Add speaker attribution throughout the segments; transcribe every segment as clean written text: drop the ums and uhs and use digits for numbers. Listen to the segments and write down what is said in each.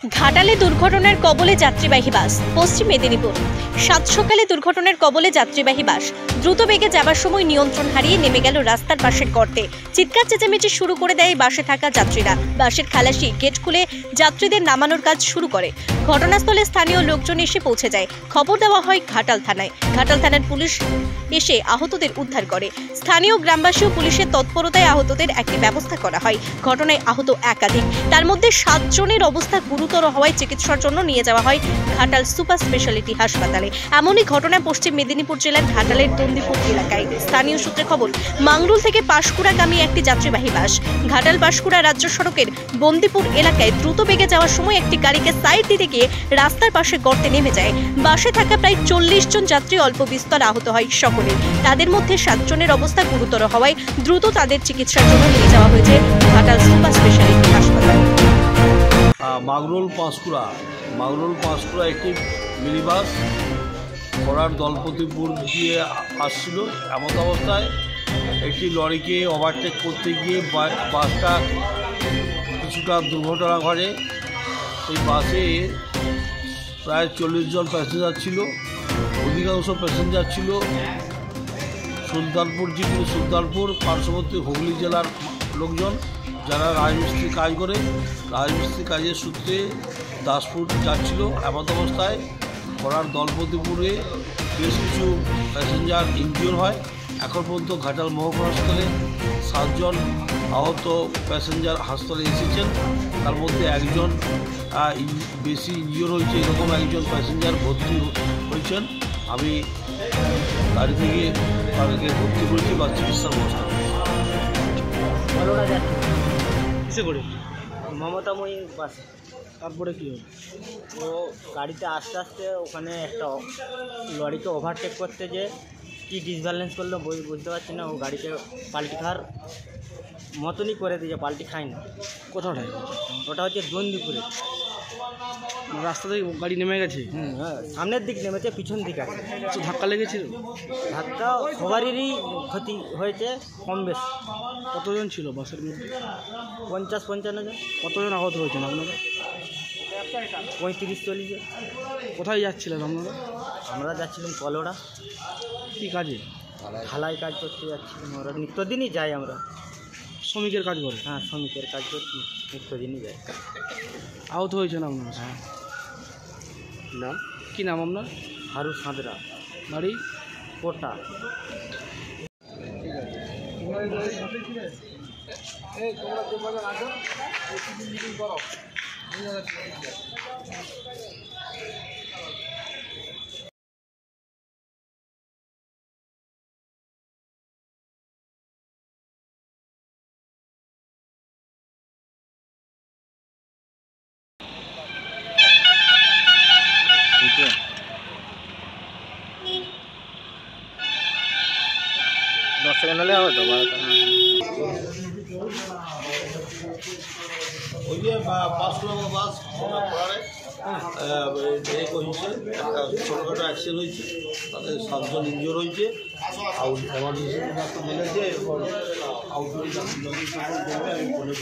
Speaker 1: ঘাটালে দুর্ঘটনার কবলে যাত্রীবাহী বাস। পশ্চিম মেদিনীপুর সাত সকালে দুর্ঘটনার কবলে যাত্রীবাহী বাস দ্রুত বেগে যাবার সময় নিয়ন্ত্রণ হারিয়ে নেমে গেল রাস্তার পাশের গর্তে। চিৎকার চেঁচামেচি শুরু করে দেয় বাসে থাকা যাত্রীরা। বাসের খালাসি গেট খুলে যাত্রীদের নামানোর কাজ শুরু করে। ঘটনাস্থলে স্থানীয় লোকজন এসে পৌঁছে যায়। খবর দেওয়া হয় ঘাটাল থানায়। ঘাটাল থানার পুলিশ এসে আহতদের উদ্ধার করে। স্থানীয় গ্রামবাসী ও পুলিশের তৎপরতায় আহতদের একটি ব্যবস্থা করা হয়। ঘটনায় আহত একাধিক, তার মধ্যে 7 জনের অবস্থা গুরুতর হওয়ায় চিকিৎসার জন্য নিয়ে যাওয়া হয় ঘাটাল সুপার স্পেশালিটি হাসপাতালে। এমনই ঘটনা পশ্চিম মেদিনীপুর জেলার ঘাটালের বন্দিপুর এলাকায়। স্থানীয় সূত্রে খবর, মাংরুল থেকে পাঁশকুড়াগামী একটি যাত্রীবাহী বাস ঘাটাল পাঁশকুড়া রাজ্য সড়কের বন্দিপুর এলাকায় দ্রুত বেগে যাওয়ার সময় একটি গাড়িকে সাইড দিতে গিয়ে রাস্তার পাশে গর্তে নেমে যায়। বাসে থাকা প্রায় 40 জন যাত্রী অল্প বিস্তর আহত হয় সকলে। তাদের মধ্যে 7 জনের অবস্থা গুরুতর হওয়ায় দ্রুত তাদের চিকিৎসার জন্য নিয়ে যাওয়া হয়েছে ঘাটাল সুপার স্পেশালিটি হাসপাতাল।
Speaker 2: মাংরুল পাঁশকুড়া একটি মিনি বাস খড়ার দলপতিপুর দিয়ে আসছিল। এমন অবস্থায় একটি লরিকে ওভারটেক করতে গিয়ে বাসটা কিছুটা দুর্ঘটনা ঘটে। এই বাসে প্রায় 40 জন প্যাসেঞ্জার ছিল। অধিকাংশ প্যাসেঞ্জার ছিল সুলতানপুর পার্শ্ববর্তী হুগলি জেলার লোকজন, যারা রাজমিস্ত্রি কাজ করে। রাজমিস্ত্রি কাজের সূত্রে দাসপুর যাচ্ছিল। এমন অবস্থায় খড়ার দলপতিপুরে বেশ কিছু প্যাসেঞ্জার ইনজিওর হয়। এখন পর্যন্ত ঘাটাল মহকুমা হাসপাতালে 7 জন আহত প্যাসেঞ্জার হাসপাতালে এসেছেন। তার মধ্যে একজন বেশি ইনজিওর হয়েছে, এরকম একজন প্যাসেঞ্জার ভর্তি হয়েছেন। আমি গাড়ি থেকে তাদেরকে ভর্তি করেছি বা চিকিৎসার ব্যবস্থা
Speaker 3: কিসে করে মমতাময়ী বাসে। তারপরে কী হলো? ও গাড়িতে আস্তে আস্তে ওখানে একটা লরিকে ওভারটেক করতে যে কী ডিসব্যালেন্স করলো বুঝতে পারছি না। ও গাড়িতে পাল্টি খাওয়ার মতনই করে দিয়েছে, পাল্টি খায় না।
Speaker 4: কোথাওটাই
Speaker 3: ওটা হচ্ছে বন্দিপুরে।
Speaker 4: রাস্তা থেকে গাড়ি নেমে গেছে।
Speaker 3: হ্যাঁ, সামনের দিক নেমেছে, পিছন দিক আছে।
Speaker 4: কিছু ধাক্কা লেগেছিল?
Speaker 3: ধাক্কা সবারই ক্ষতি হয়েছে, কম বেশি।
Speaker 4: কতজন ছিল বাসের মধ্যে?
Speaker 3: 50-55 জন।
Speaker 4: কতজন আহত হয়েছেন আপনারা?
Speaker 3: 35-40 জন।
Speaker 4: কোথায় যাচ্ছিলেন আপনারা?
Speaker 3: আমরা যাচ্ছিলাম কলোড়া।
Speaker 4: কী কাজে?
Speaker 3: ঢালাই কাজ করতে যাচ্ছিলাম। আমরা নিত্যদিনই যাই। আমরা
Speaker 4: শ্রমিকের কাজ করে?
Speaker 3: হ্যাঁ, শ্রমিকের কাজ করছি, নিত্যদিনই যাই।
Speaker 4: আহত হয়েছেন আপনারা?
Speaker 3: হ্যাঁ।
Speaker 4: নাম কী? নাম আপনার?
Speaker 3: হারু সাঁতরা,
Speaker 4: বাড়ি
Speaker 3: কোটা। দশ সেকেন্ড হলে হবে তো।
Speaker 2: ওই যে পাঁশকুড়া বাস খড়ারে হয়েছে, একটা ছোটোখাটো অ্যাক্সিডেন্ট হয়েছে। তাদের 7 জন ইনজিওর হয়েছে। এমার্জেন্সি ডাক্তার বলেছে, এরপর আউটডোরে দেবে। আমি ফোনে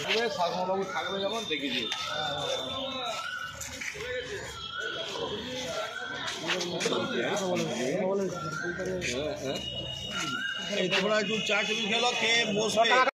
Speaker 2: বলি সালমাবাবু থাকবে যখন দেখে দিও। এই তোমরা একটু চা টেবিল খেলো, খেয়ে বসবে।